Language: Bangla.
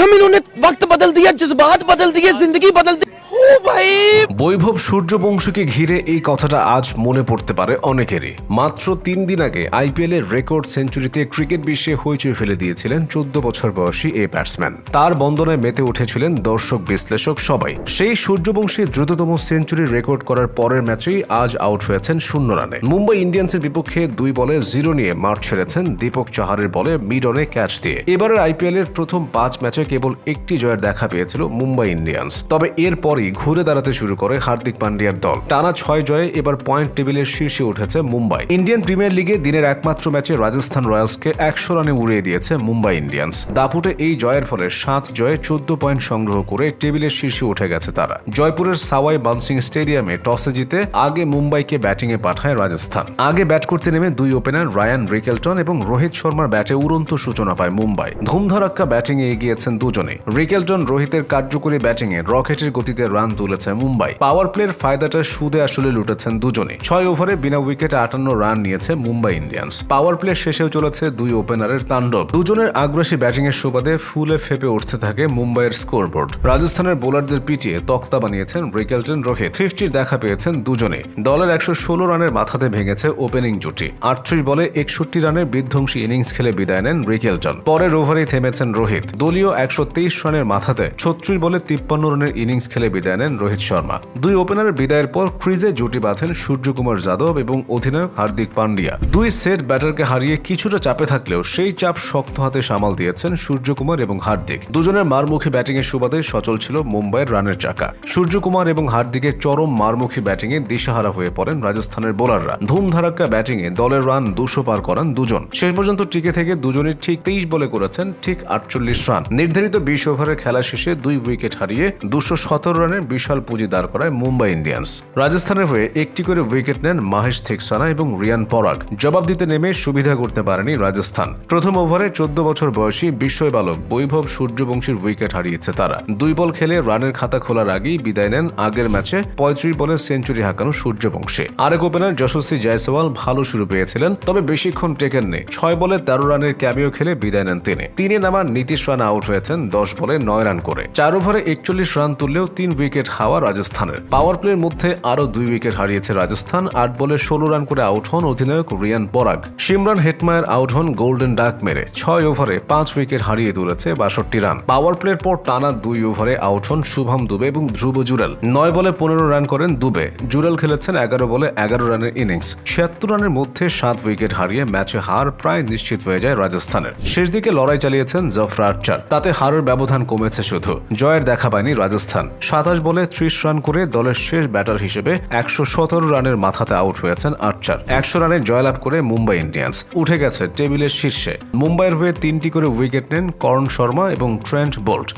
एकदम इन्होंने वक्त बदल दिया, जज्बात बदल दिए, जिंदगी बदल दी। বৈভব সূর্যবংশীকে ঘিরে এই কথাটা আজ মনে পড়তে পারে অনেকেরই। মাত্র 3 দিন আগে আইপিএল এর রেকর্ড সেঞ্চুরিতে ক্রিকেট বিশ্বে হইচই ফেলে দিয়েছিলেন 14 বছর বয়সী এই ব্যাটসম্যান। তার বন্দনায় মেতে উঠেছিলেন দর্শক বিশ্লেষক সবাই। সেই সূর্যবংশী দ্রুততম সেঞ্চুরি রেকর্ড করার পরের ম্যাচেই আজ আউট হয়েছেন 0 রানে। মুম্বাই ইন্ডিয়ান্সের বিপক্ষে 2 বলে 0 নিয়ে মাঠ ছেড়েছেন দীপক চাহারের বলে মিড অনে ক্যাচ দিয়ে। এবারের আইপিএল এর প্রথম 5 ম্যাচে কেবল একটি জয়ের দেখা পেয়েছিল মুম্বাই ইন্ডিয়ান্স। তবে এরপরই ঘুরে দাঁড়াতে শুরু করে হার্দিক পান্ডিয়ার দল। টানা 6 জয়ে এবার পয়েন্ট টেবিলের শীর্ষে উঠেছে মুম্বাই। ইন্ডিয়ান প্রিমিয়ার লিগে দিনের একমাত্র ম্যাচে রাজস্থান রয়্যালসকে 100 রানে উড়িয়ে দিয়েছে মুম্বাই ইন্ডিয়ান্স। দাপুটে এই জয়ের ফলে 7 জয়ে 14 পয়েন্ট সংগ্রহ করে টেবিলের শীর্ষে উঠে গেছে তারা। জয়পুরের সাওয়াই মানসিং স্টেডিয়ামে টসে জিতে আগে মুম্বাইকে ব্যাটিংয়ে পাঠায় রাজস্থান। আগে ব্যাট করতে নেমে 2 ওপেনার রায়ান রিকেলটন এবং রোহিত শর্মার ব্যাটে উড়ন্ত সূচনা পায় মুম্বাই। ধুমধারাক্কা ব্যাটিংয়ে এগিয়েছেন দুজনেই। রিকেলটন রোহিতের কার্যকরী ব্যাটিংয়ে রকেটের গতিতে রান তুলেছে মুম্বাই। পাওয়ার প্লের ফায়দাটা সুদে আসলে লুটেছেন দুজনে। 6 ওভারে বিনা উইকেটে 58 রান নিয়েছে মুম্বাই ইন্ডিয়ান্স। পাওয়ার প্লে শেষেও চলেছে 2 ওপেনারের তাণ্ডব। দুজনের আগ্রাসী ব্যাটিং এর সুবাদে ফুলে ফেপে উঠতে থাকে মুম্বাইয়ের স্কোরবোর্ড। রাজস্থানের বোলারদের পিটিয়ে তক্তা বানিয়েছেন রিকেলটন রোহিত। 50 দেখা পেয়েছেন দুজনে। দলের 116 রানের মাথাতে ভেঙেছে ওপেনিং জুটি। 38 বলে 61 রানের বিধ্বংসী ইনিংস খেলে বিদায় নেন রিকেলটন। পরের ওভারেই থেমেছেন রোহিত। দলীয় 123 রানের মাথাতে 36 বলে 53 রানের ইনিংস খেলে বিদায় নেন রোহিত শর্মা। 2 ওপেনারের বিদায়ের পর ক্রিজে জুটি বাঁধেন সূর্যকুমার যাদব এবং অধিনায়ক হার্দিক পান্ডিয়া। 2 সেট ব্যাটারকে হারিয়ে কিছুটা চাপে থাকলেও সেই চাপ শক্ত হাতে সামাল দিয়েছেন সূর্যকুমার এবং হার্দিক। দুজনের মারমুখী ব্যাটিং এর সুবাদে সচল ছিল মুম্বাইয়ের রানের চাকা। সূর্যকুমার এবং হার্দিকের চরম মারমুখী ব্যাটিং এ দিশাহারা হয়ে পড়েন রাজস্থানের বোলাররা। ধুমধারাক্কা ব্যাটিং এ দলের রান 200 পার করান দুজন। শেষ পর্যন্ত টিকে থেকে দুজনই ঠিক 23 বলে করেছেন ঠিক 48 রান। নির্ধারিত 20 ওভারের খেলা শেষে 2 উইকেট হারিয়ে 217 রানের বিশাল পুঁজি দাঁড় করায় মুম্বাই ইন্ডিয়ান্স। রাজস্থানের হয়ে একটি করে উইকেট নেন মাহেশ থিকসানা এবং রিয়ান পরাগ। জবাব দিতে নেমে সুবিধা করতে পারেনি রাজস্থান। প্রথম ওভারে 14 বছর বয়সী বিস্ময় বালক বৈভব সূর্যবংশীর উইকেট হারিয়েছে তারা। 2 বল খেলে রানের খাতা খোলার আগেই বিদায় নেন আগের ম্যাচে 35 বলে সেঞ্চুরি হাঁকানো সূর্যবংশী। আরেক ওপেনার যশস্বী জয়সওয়াল ভালো শুরু পেয়েছিলেন, তবে বেশিক্ষণ টেকেননি। 6 বলে 13 রানের ক্যামিও খেলে বিদায় নেন তিনি। 3 নামা নীতিশ রানা আউট হয়েছেন 10 বলে 9 রান করে। 4 ওভারে 41 রান তুললেও 3 উইকেট হাওয়া রাজস্থানের। পাওয়ার প্লের মধ্যে আরো 2 উইকেট হারিয়েছে রাজস্থান। 8 বলে 16 রান করে আউট হন অধিনায়ক রিয়ান পরাগ। সিমরান হেটমায়ার আউট হন গোল্ডেন ডাক মেরে। 6 ওভারে 5 উইকেট হারিয়ে তুলেছে 62 রান। পাওয়ার প্লের পর টানা 2 ওভারে আউট হন শুভম দুবে এবং ধ্রুব জুরেল। 9 বলে 15 রান করেন দুবে। জুরেল খেলেছেন 11 বলে 11 রানের ইনিংস। 76 রানের মধ্যে 7 উইকেট হারিয়ে ম্যাচে হার প্রায় নিশ্চিত হয়ে যায় রাজস্থানের। শেষ দিকে লড়াই চালিয়েছেন জফরা আর্চার। তাতে হারের ব্যবধান কমেছে শুধু, জয়ের দেখা পায়নি রাজস্থান। 27 বলে 30 রান করে দলের শেষ ব্যাটার হিসেবে 117 রানের মাথাতে আউট হয়েছেন আর্চার। 100 রানে জয়লাভ করে মুম্বাই ইন্ডিয়ান্স উঠে গেছে টেবিলের শীর্ষে। মুম্বাইয়ের হয়ে 3টি করে উইকেট নেন করণ শর্মা এবং ট্রেন্ট বোল্ট।